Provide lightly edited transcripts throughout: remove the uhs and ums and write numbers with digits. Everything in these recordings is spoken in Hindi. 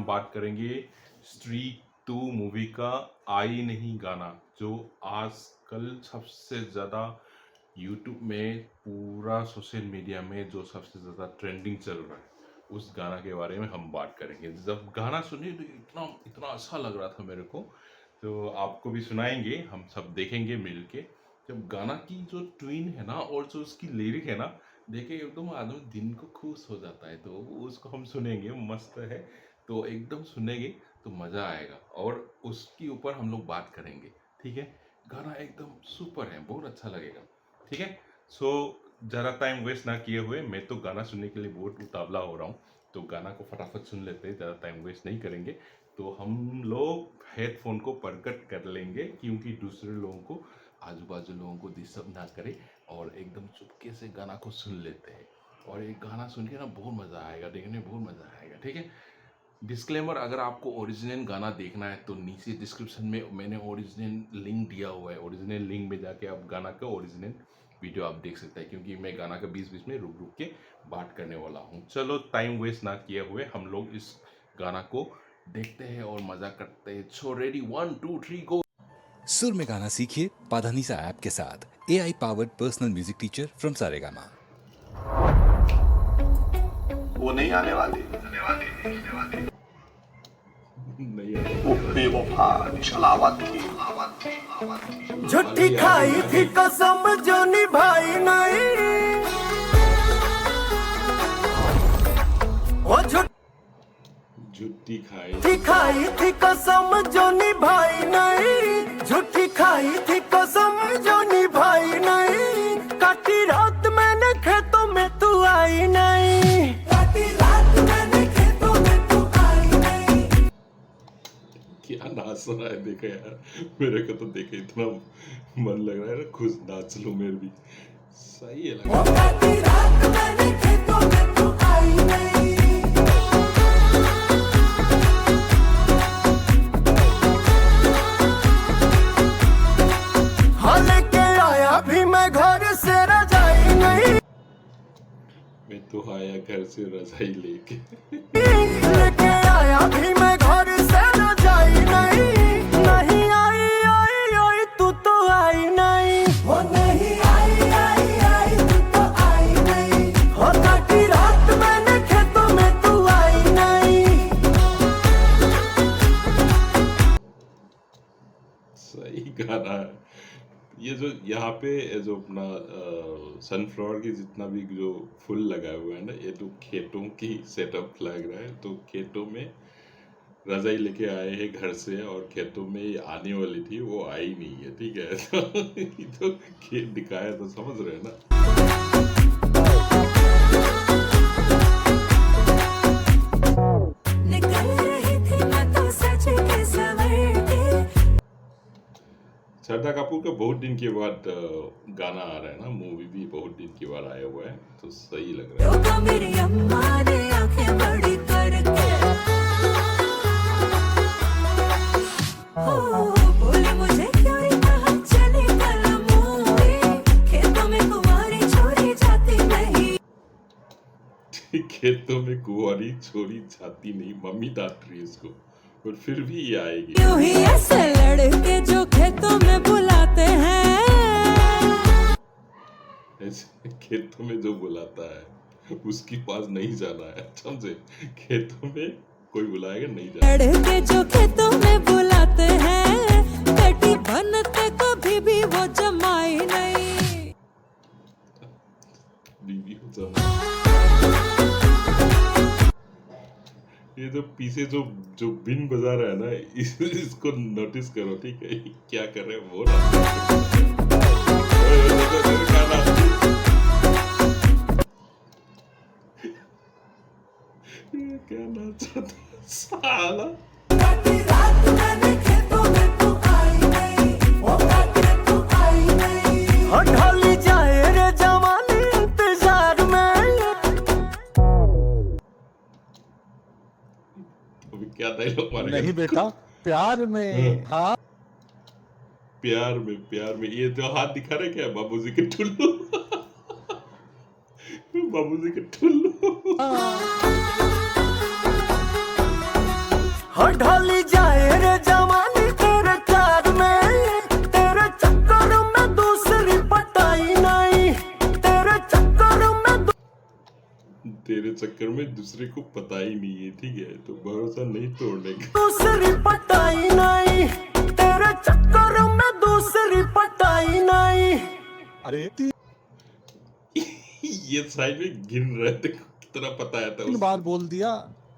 बात करेंगे स्ट्रीक 2 मूवी का आई नहीं गाना, जो आजकल सबसे ज़्यादा यूट्यूब में, पूरा सोशल मीडिया में जो सबसे ज़्यादा ट्रेंडिंग चल रहा है, उस गाना के बारे में हम बात करेंगे। जब गाना सुने तो इतना इतना अच्छा लग रहा था मेरे को, तो आपको भी सुनाएंगे, हम सब देखेंगे मिल के। जब गाना की जो ट्यून है ना और जो उसकी लिरिक है ना, देखे एकदम आदमी दिन को खुश हो जाता है। तो उसको हम सुनेंगे, मस्त है, तो एकदम सुनेंगे तो मज़ा आएगा और उसके ऊपर हम लोग बात करेंगे। ठीक है, गाना एकदम सुपर है, बहुत अच्छा लगेगा। ठीक है, सो ज़्यादा टाइम वेस्ट ना किए हुए, मैं तो गाना सुनने के लिए बहुत उतावला हो रहा हूँ, तो गाना को फटाफट सुन लेते हैं, ज़्यादा टाइम वेस्ट नहीं करेंगे। तो हम लोग हेडफोन को प्रकट कर लेंगे, क्योंकि दूसरे लोगों को, आजू बाजू लोगों को डिस्टर्ब ना करे, और एकदम चुपके से गाना को सुन लेते हैं। और ये गाना सुन के ना बहुत मज़ा आएगा, देखने में बहुत मज़ा आएगा। ठीक है, डिस्क्लेमर, अगर आपको ओरिजिनल गाना देखना है तो नीचे डिस्क्रिप्शन में मैंने ओरिजिनल लिंक दिया हुआ है, ओरिजिनल लिंक में जाके आप गाना का ओरिजिनल वीडियो आप देख सकते हैं, क्योंकि मैं गाना का बीच बीच में रुक रुक के बात करने वाला हूँ। चलो टाइम वेस्ट ना किए हुए हम लोग इस गाना को देखते हैं और मजा करते हैं। सो रेडी, 1 2 3 गो। सुर में गाना सीखिए पाधानीसा ऐप के साथ, AI powered personal music teacher from Saregama. वो नहीं आने वाली, वो बेवफा निशलावत थी। झूठी खाई थी कसम जो निभाई नहीं, वो झूठी खाई थी कसम जो निभाई नहीं, झूठी खाई थी कसम जो निभाई नहीं। काटी रात मैंने खेतों में तू आई नहीं, काटी रात मैंने खेतों में तू आई नहीं। क्या नाच रहा है, देखा यार, मेरे को तो देखे इतना मन लग रहा है ना, खुश नाच लूं मेरे भी। सही है लग रहा है। काटी रात मैंने खेतों में तू आई नहीं। मैं तो आया घर से रजाई लेके आया भी मैं घर से रजाई नहीं आई तू तो आई नहीं, वो नहीं आई तू तो आई नहीं। हो काटी रात मैंने खेतों में तू आई नहीं। सही गाना है ये। जो यहाँ पे जो अपना सनफ्लावर की जितना भी जो फूल लगा हुआ है ना, ये तो खेतों की सेटअप लग रहा है। तो खेतों में रजाई लेके आए हैं घर से, और खेतों में आने वाली थी, वो आई नहीं है। ठीक है, तो खेत दिखाया तो समझ रहे हैं ना। श्रद्धा कपूर का बहुत दिन के बाद गाना आ रहा है ना, मूवी भी बहुत दिन के बाद आया हुआ है, तो सही लग रहा है। मेरी अम्मा ने आंखें बड़ी करके बोले मुझे क्यों कहा चले कल मूवी, खेतों में कुंवारी छोरी जाती नहीं। खेतों में कुंवारी छोरी जाती नहीं, मम्मी डांट रही है इसको, और फिर भी ये आएगी। क्यों ही ऐसे लड़के जो खेतों में बुलाते हैं, ऐसे खेतों में जो बुलाता है उसके पास नहीं जाना है, समझे? खेतों में कोई बुलाएगा नहीं जाना। लड़के जो खेतों में बुलाते हैं, बेटी बनते कभी भी वो जमाई नहीं। बीवी हो जाना। ये जो पीछे जो बिन बजा रहा है ना, इसको नोटिस करो। ठीक है, क्या कर रहे हैं वो क्या नाचा था साला। ढली जाए रे जवानी इंतजार में। अभी क्या डायलॉग मारेगा? नहीं बेटा, प्यार में। हाँ, प्यार में ये जो हाथ दिखा रहे क्या, बाबूजी के ठुल्लू। बाबूजी के ठुल्लू। हाँ ढाली जाए रे जवानी तेरे प्यार में, तेरे चक्कर में दूसरी पटाई नहीं, तेरे चक्कर में तेरे चक्कर में दूसरे को पता ही नहीं है, ठीक है, तो भरोसा नहीं तोड़ने का। दूसरी पटाई नहीं, तेरे चक्कर में दूसरी पटाई नहीं। अरे ये साइड में गिन रहे थे, कितना पता है था तीन बार बोल दिया,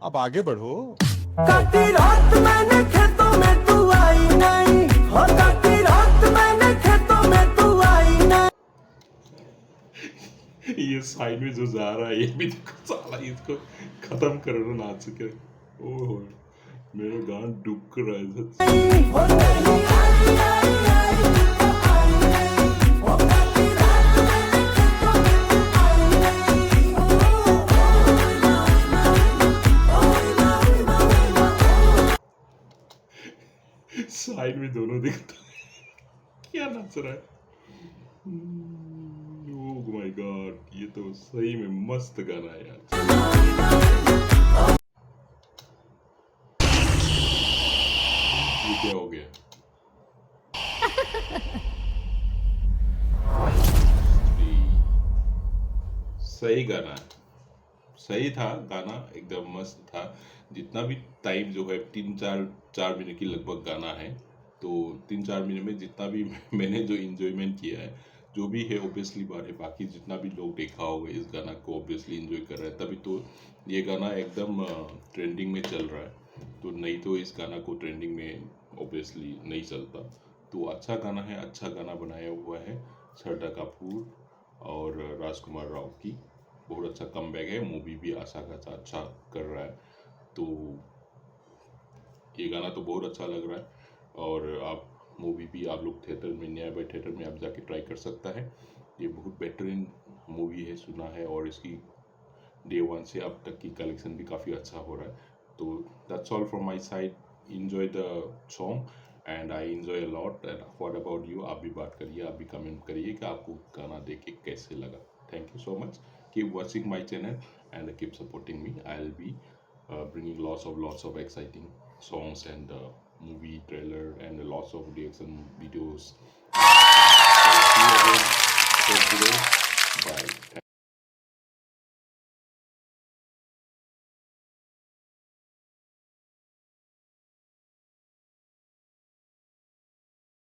अब आगे बढ़ो। काटी रात मैंने खेतों में तू आई नहीं, हो काटी रात मैंने खेतों में तू आई नहीं। ये साइड में जो जा रहा है ये भी देखो, साला इसको खत्म करो ना आज के। ओह मेरा गान डूब कर रहा है सच्ची। हो नहीं आई आई आई तू तो आई नहीं, हो काटी रात मैंने खेतों में तू आई नहीं। साइड में दोनों दिखता है, क्या नाच रहा है। ओह माय गॉड, ये तो सही में मस्त गाना है यार। ये क्या हो गया? सही गाना है, सही था गाना, एकदम मस्त था। जितना भी टाइम जो है 3-4 मिनट की लगभग गाना है, तो 3-4 मिनट में जितना भी मैंने जो इंजॉयमेंट किया है, जो भी है ऑब्वियसली बात है, बाकी जितना भी लोग देखा होगा इस गाना को ऑब्वियसली इंजॉय कर रहे हैं, तभी तो ये गाना एकदम ट्रेंडिंग में चल रहा है। तो नहीं तो इस गाना को ट्रेंडिंग में ऑब्वियसली नहीं चलता। तो अच्छा गाना है, अच्छा गाना बनाया हुआ है श्रद्धा कपूर और राजकुमार राव की। बहुत अच्छा कमबैक है, मूवी भी आशा का अच्छा कर रहा है। तो ये गाना तो बहुत अच्छा लग रहा है। और आप मूवी भी आप लोग थिएटर में, नियर बाय थिएटर में आप जाके ट्राई कर सकता है। ये बहुत बेहतरीन मूवी है सुना है, और इसकी डे 1 से अब तक की कलेक्शन भी काफ़ी अच्छा हो रहा है। तो that's all from my side. Enjoy the song and I enjoy a lot. And what about you? आप भी बात करिए, आप भी कमेंट करिए कि आपको गाना देख के कैसे लगा। Thank you so much. Keep watching my channel and keep supporting me. I'll be bringing lots of exciting songs and movie trailer and lots of reaction videos